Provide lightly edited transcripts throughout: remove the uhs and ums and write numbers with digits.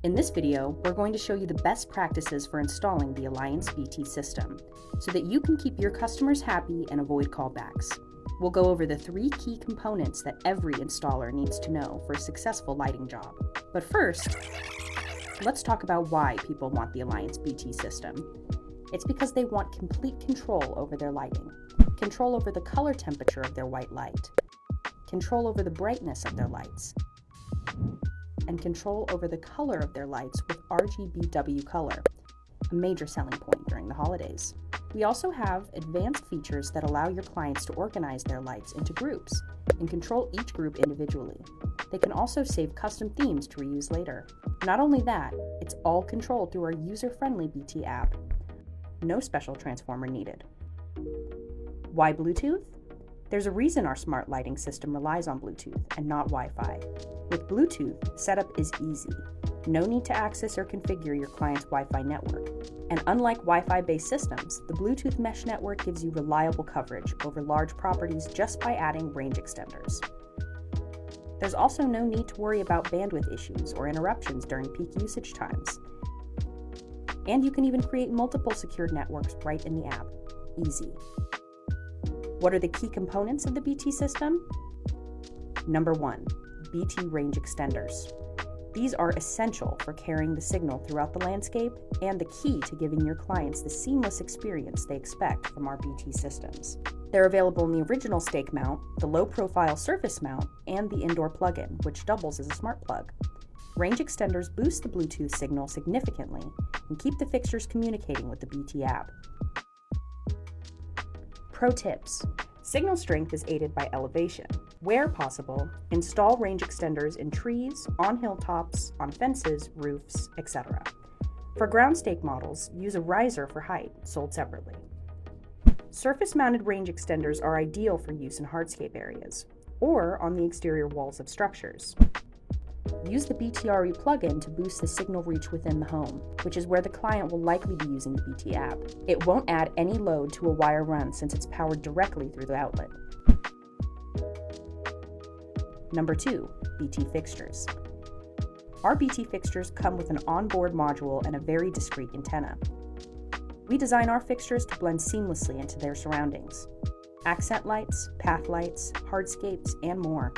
In this video, we're going to show you the best practices for installing the Alliance BT system so that you can keep your customers happy and avoid callbacks. We'll go over the 3 key components that every installer needs to know for a successful lighting job. But first, let's talk about why people want the Alliance BT system. It's because they want complete control over their lighting, control over the color temperature of their white light, control over the brightness of their lights, and control over the color of their lights with RGBW color, a major selling point during the holidays. We also have advanced features that allow your clients to organize their lights into groups and control each group individually. They can also save custom themes to reuse later. Not only that, it's all controlled through our user-friendly BT app. No special transformer needed. Why Bluetooth? There's a reason our smart lighting system relies on Bluetooth and not Wi-Fi. With Bluetooth, setup is easy. No need to access or configure your client's Wi-Fi network. And unlike Wi-Fi-based systems, the Bluetooth mesh network gives you reliable coverage over large properties just by adding range extenders. There's also no need to worry about bandwidth issues or interruptions during peak usage times. And you can even create multiple secured networks right in the app. Easy. What are the key components of the BT system? Number 1, BT range extenders. These are essential for carrying the signal throughout the landscape and the key to giving your clients the seamless experience they expect from our BT systems. They're available in the original stake mount, the low-profile surface mount, and the indoor plug-in, which doubles as a smart plug. Range extenders boost the Bluetooth signal significantly and keep the fixtures communicating with the BT app. Pro tips. Signal strength is aided by elevation. Where possible, install range extenders in trees, on hilltops, on fences, roofs, etc. For ground stake models, use a riser for height, sold separately. Surface-mounted range extenders are ideal for use in hardscape areas, or on the exterior walls of structures. Use the BTRE plugin to boost the signal reach within the home, which is where the client will likely be using the BT app. It won't add any load to a wire run since it's powered directly through the outlet. Number 2, BT fixtures. Our BT fixtures come with an onboard module and a very discreet antenna. We design our fixtures to blend seamlessly into their surroundings. Accent lights, path lights, hardscapes, and more.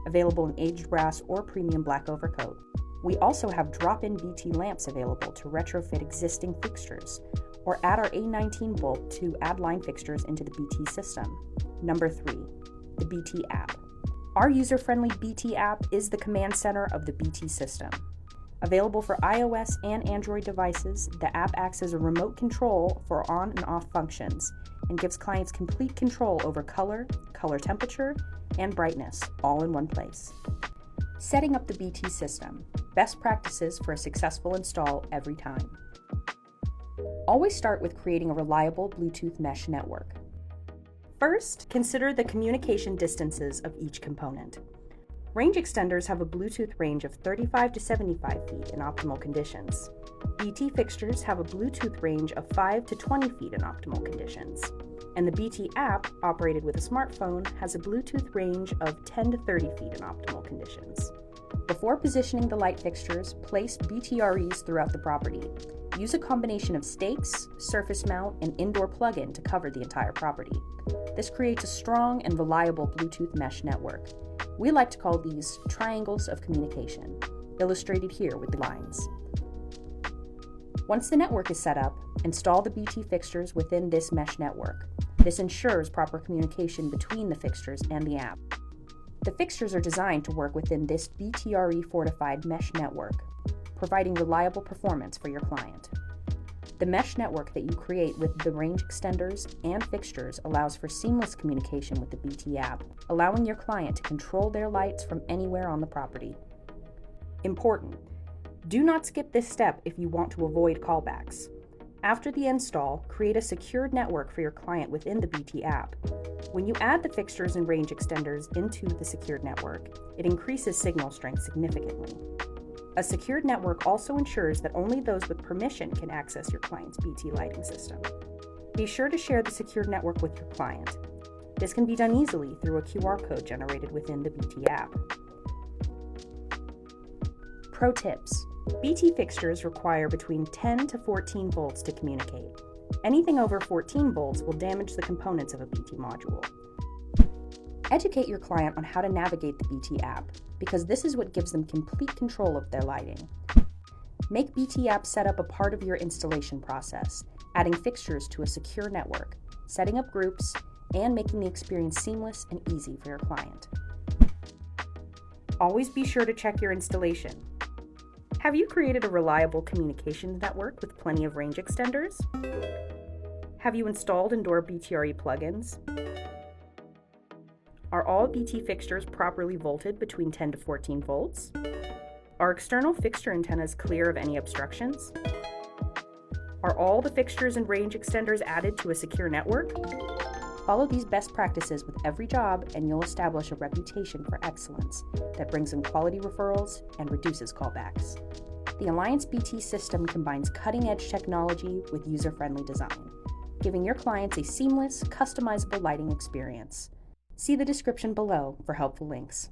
Available in aged brass or premium black overcoat. We also have drop-in BT lamps available to retrofit existing fixtures, or add our A19 bulb to add line fixtures into the BT system. Number 3, the BT app. Our user-friendly BT app is the command center of the BT system. Available for iOS and Android devices, the app acts as a remote control for on and off functions and gives clients complete control over color, color temperature, and brightness, all in one place. Setting up the BT system. Best practices for a successful install every time. Always start with creating a reliable Bluetooth mesh network. First, consider the communication distances of each component. Range extenders have a Bluetooth range of 35 to 75 feet in optimal conditions. BT fixtures have a Bluetooth range of 5 to 20 feet in optimal conditions. And the BT app, operated with a smartphone, has a Bluetooth range of 10 to 30 feet in optimal conditions. Before positioning the light fixtures, place BTREs throughout the property. Use a combination of stakes, surface mount, and indoor plug-in to cover the entire property. This creates a strong and reliable Bluetooth mesh network. We like to call these triangles of communication, illustrated here with the lines. Once the network is set up, install the BT fixtures within this mesh network. This ensures proper communication between the fixtures and the app. The fixtures are designed to work within this BTRE fortified mesh network, providing reliable performance for your client. The mesh network that you create with the range extenders and fixtures allows for seamless communication with the BT app, allowing your client to control their lights from anywhere on the property. Important: do not skip this step if you want to avoid callbacks. After the install, create a secured network for your client within the BT app. When you add the fixtures and range extenders into the secured network, it increases signal strength significantly. A secured network also ensures that only those with permission can access your client's BT lighting system. Be sure to share the secured network with your client. This can be done easily through a QR code generated within the BT app. Pro tips. BT fixtures require between 10 to 14 volts to communicate. Anything over 14 volts will damage the components of a BT module. Educate your client on how to navigate the BT app, because this is what gives them complete control of their lighting. Make BT app setup a part of your installation process, adding fixtures to a secure network, setting up groups, and making the experience seamless and easy for your client. Always be sure to check your installation. Have you created a reliable communications network with plenty of range extenders? Have you installed Endure BTRE plugins? Are all BT fixtures properly volted between 10 to 14 volts? Are external fixture antennas clear of any obstructions? Are all the fixtures and range extenders added to a secure network? Follow these best practices with every job and you'll establish a reputation for excellence that brings in quality referrals and reduces callbacks. The Alliance BT system combines cutting-edge technology with user-friendly design, giving your clients a seamless, customizable lighting experience. See the description below for helpful links.